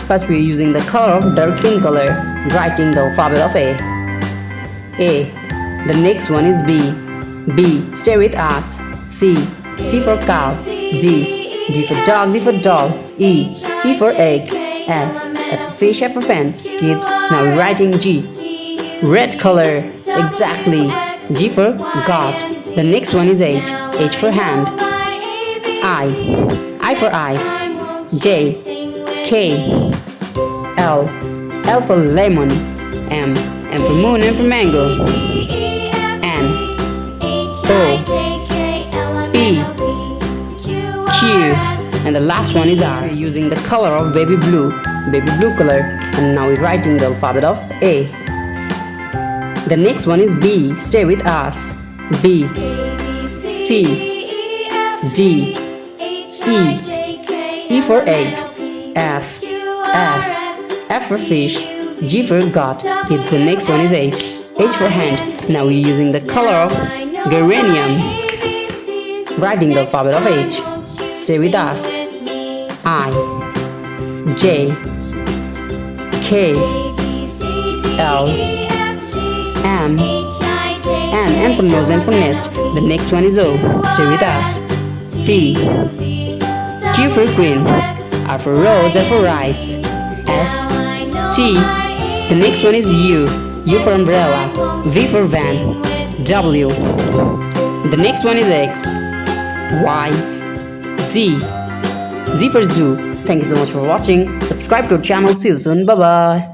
First, we are using the color of dark green color, writing the alphabet of A. A. The next one is B. B. Stay with us. C. C for cow. D. D for dog. D for doll. E. E for egg. F. F for fish. F for fan. Kids, now we're writing G. Red color. Exactly. G for God. The next one is H. H for hand. I. I for eyes. J. K. L. L for lemon. M. M for moon. M for mango. N. O. P. Q. And the last one is R. We're using the color of baby blue color. And now we're writing the alphabet of A. The next one is B. Stay with us. B. C. D. E. E for egg. F. F. F for fish. G for God. Kids, the next one is H. H for hand. Now we're using the color of geranium. Writing the alphabet of H. Stay with us. I. J. K. L. M. N for nose, N for nest. The next one is O. Stay with us. P. Q for queen. R for rose, R for rice. S. T. The next one is U. U for umbrella. V for van. W. The next one is X. Y. Z. Z for zoo. Thank you so much for watching. Subscribe to our channel. See you soon. Bye bye.